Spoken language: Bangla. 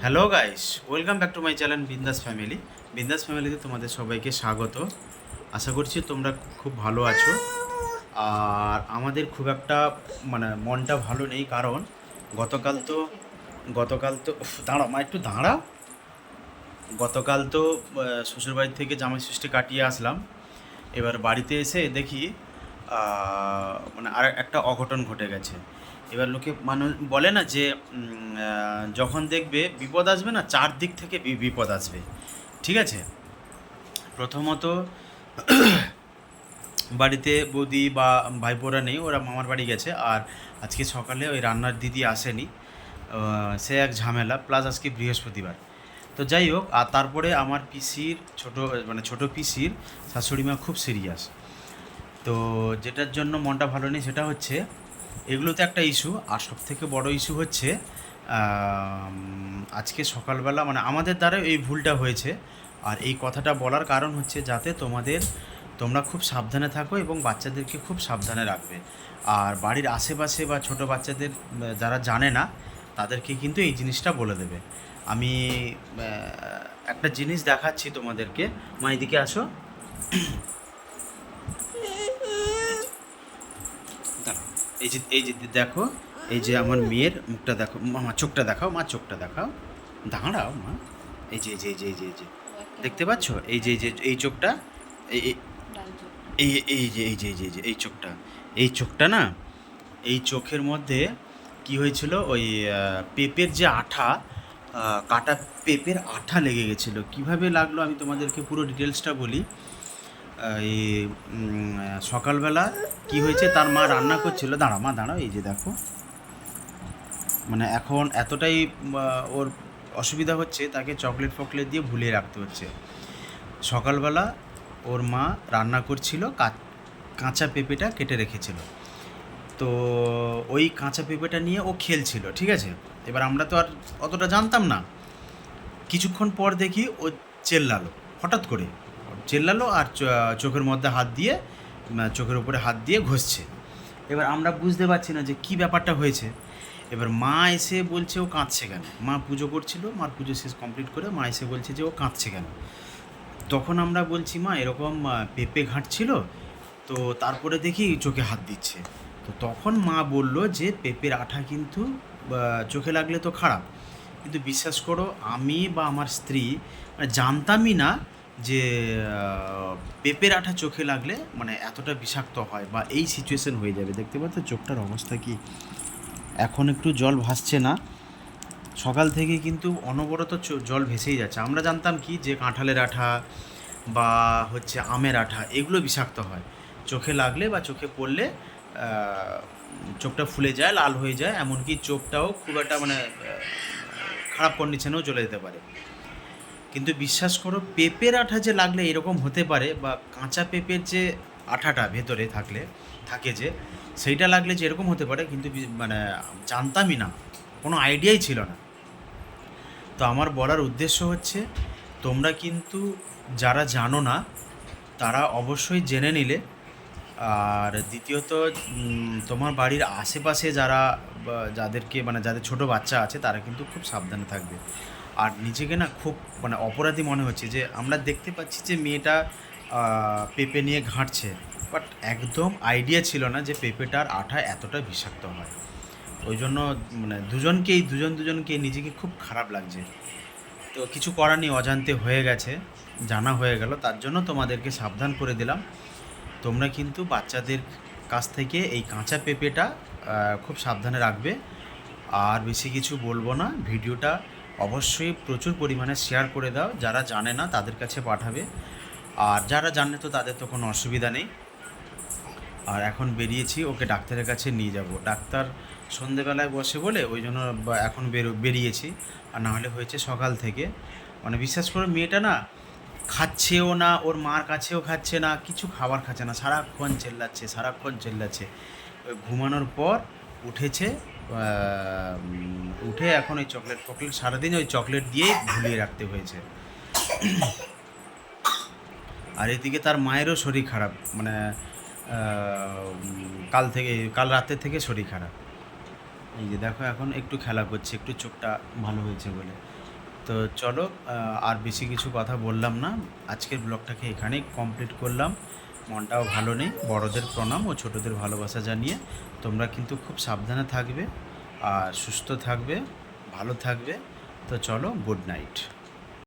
Hello guys, welcome back to my channel বিন্দাস ফ্যামিলি। বিন্দাস ফ্যামিলিতে তোমাদের সবাইকে স্বাগত। আশা করছি তোমরা খুব ভালো আছো। আর আমাদের খুব একটা মনটা ভালো নেই, কারণ গতকাল তো দাঁড়াও মা, একটু দাঁড়াও। গতকাল তো শ্বশুরবাড়ি থেকে জামাই ষষ্ঠী কাটিয়ে আসলাম। এবার বাড়িতে এসে দেখি আর একটা অঘটন ঘটে গেছে। এবার লোকে মানুষ বলে না যে যখন দেখবে বিপদ আসবে না, চারদিক থেকে বিপদ আসবে। ঠিক আছে, প্রথমত বাড়িতে বৌদি বা ভাইপোরা নেই, ওরা মামার বাড়ি গেছে। আর আজকে সকালে ওই রান্নার দিদি আসেনি, সে এক ঝামেলা, প্লাস আজকে বৃহস্পতিবার। তো যাই হোক, আর তারপরে আমার পিসির ছোটো পিসির শাশুড়ি মা খুব সিরিয়াস। তো যেটার জন্য মনটা ভালো নেই সেটা হচ্ছে, এগুলো তো একটা ইস্যু, আর সবথেকে বড় ইস্যু হচ্ছে আজকে সকালবেলা আমাদের দ্বারা এই ভুলটা হয়েছে। আর এই কথাটা বলার কারণ হচ্ছে যাতে তোমরা খুব সাবধানে থাকো এবং বাচ্চাদেরকে খুব সাবধানে রাখবে। আর বাড়ির আশেপাশে বা ছোট বাচ্চাদের যারা জানে না, তাদেরকে কিন্তু এই জিনিসটা বলে দেবে। আমি একটা জিনিস দেখাচ্ছি তোমাদেরকে। মা এদিকে আসো। দাঁড়াও। এই যে দেখো, এই যে আমার মেয়ের মুখটা দেখো, মা চোখটা দেখাও, মা চোখটা দেখাও। দাঁড়াও মা। এই যে দেখতে পাচ্ছ? এই চোখটা, এই এই এই চোখটা, এই চোখটা না, এই চোখের মধ্যে কি হয়েছিল, ওই পেঁপের যে আঠা, কাটা পেঁপের আঠা লেগে গেছিলো। কিভাবে লাগলো আমি তোমাদেরকে পুরো ডিটেলসটা বলি। এই সকালবেলা কি হয়েছে, তার মা রান্না করছিল। দাঁড়াও মা, দাঁড়াও। এই যে দেখো, এখন এতটাই ওর অসুবিধা হচ্ছে, তাকে চকলেট ফকলেট দিয়ে ভুলিয়ে রাখতে হচ্ছে। সকালবেলা ওর মা রান্না করছিল, কাঁচা পেঁপেটা কেটে রেখেছিল। তো ওই কাঁচা পেঁপেটা নিয়ে ও খেলছিল, ঠিক আছে। এবার আমরা তো আর অতটা জানতাম না। কিছুক্ষণ পর দেখি ও চেল্লালো, হঠাৎ করে চেল্লালো, আর চোখের মধ্যে হাত দিয়ে, চোখের উপরে হাত দিয়ে ঘষছে। এবার আমরা বুঝতে পারছি না যে কী ব্যাপারটা হয়েছে। এবার মা এসে বলছে ও কাঁদছে কেন। মা পুজো করছিল, মার পুজো শেষ কমপ্লিট করে মা এসে বলছে যে ও কাঁদছে কেন। তখন আমরা বলছি মা এরকম পেঁপে ঘাঁটছিল, তো তারপরে দেখি চোখে হাত দিচ্ছে। তো তখন মা বলল যে পেঁপের আঠা কিন্তু চোখে লাগলে তো খারাপ, কিন্তু বিশ্বাস করো আমি বা আমার স্ত্রী জানতামই না যে পেঁপের আঠা চোখে লাগলে এতটা বিষাক্ত হয় বা এই সিচুয়েশন হয়ে যাবে। দেখতে পাচ্ছ চোখটার অবস্থা কি, এখন একটু জল ভাসছে না। সকাল থেকে কিন্তু অনবরত জল ভেসেই যাচ্ছে। আমরা জানতাম কি যে কাঁঠালের আঠা বা হচ্ছে আমের আঠা, এগুলো বিষাক্ত হয়, চোখে লাগলে বা চোখে পড়লে চোখটা ফুলে যায়, লাল হয়ে যায়, এমনকি চোখটাও খুব একটা খারাপ কন্ডিশনেও চলে যেতে পারে। কিন্তু বিশ্বাস করো, পেঁপের আঠা যে লাগলে এরকম হতে পারে, বা কাঁচা পেঁপের যে আঠাটা ভেতরে থাকে যে, সেইটা লাগলে যে এরকম হতে পারে, কিন্তু জানতামই না, কোনো আইডিয়াই ছিল না। তো আমার বলার উদ্দেশ্য হচ্ছে, তোমরা কিন্তু যারা জানো না তারা অবশ্যই জেনে নিলে। আর দ্বিতীয়ত, তোমার বাড়ির আশেপাশে যাদেরকে যাদের ছোট বাচ্চা আছে, তারা কিন্তু খুব সাবধানে থাকবে। আর নিজেকে না খুব অপরাধী মনে হচ্ছে যে আমরা দেখতে পাচ্ছি যে মেয়েটা পেঁপে নিয়ে ঘাঁটছে, বাট একদম আইডিয়া ছিল না যে পেঁপেটার আঠা এতটা বিষাক্ত হয়। ওই জন্য দুজনকে নিজেকে খুব খারাপ লাগছে। তো কিছু করার নেই, অজান্তে হয়ে গেছে, জানা হয়ে গেল, তার জন্য তোমাদেরকে সাবধান করে দিলাম। তোমরা কিন্তু বাচ্চাদের কাছ থেকে এই কাঁচা পেঁপেটা খুব সাবধানে রাখবে। আর বেশি কিছু বলবো না, ভিডিওটা অবশ্যই প্রচুর পরিমাণে শেয়ার করে দাও, যারা জানে না তাদের কাছে পাঠাবে, আর যারা জানে তো তাদের তো কোনো অসুবিধা নেই। আর এখন বেরিয়েছি, ওকে ডাক্তারের কাছে নিয়ে যাব। ডাক্তার সন্ধেবেলায় বসে বলে ওই জন্য এখন বেরিয়েছি, আর না হলে হয়েছে সকাল থেকে। বিশ্বাস করে মেয়েটা না খাচ্ছেও না, ওর মার কাছেও খাচ্ছে না, কিছু খাবার খাচ্ছে না, সারাক্ষণ চেল্লাচ্ছে। ঘুমানোর পর উঠেছে, উঠে এখন ওই চকলেট সারাদিন ওই চকলেট দিয়েই ভুলিয়ে রাখতে হয়েছে। আর এদিকে তার মায়েরও শরীর খারাপ, কাল রাতের থেকে শরীর খারাপ, এই যে দেখো এখন একটু খেলা করছে, একটু চোখটা ভালো হয়েছে বলে। তো চলো, আর বেশি কিছু কথা বললাম না, আজকের ব্লগটাকে এখানেই কমপ্লিট করলাম। মনটাও ভালো নেই, বড়দের প্রণাম ও ছোটদের ভালোবাসা জানিয়ে তোমরা কিন্তু খুব সাবধানে থাকবে আর সুস্থ থাকবে, ভালো থাকবে। তো চলো, গুড নাইট।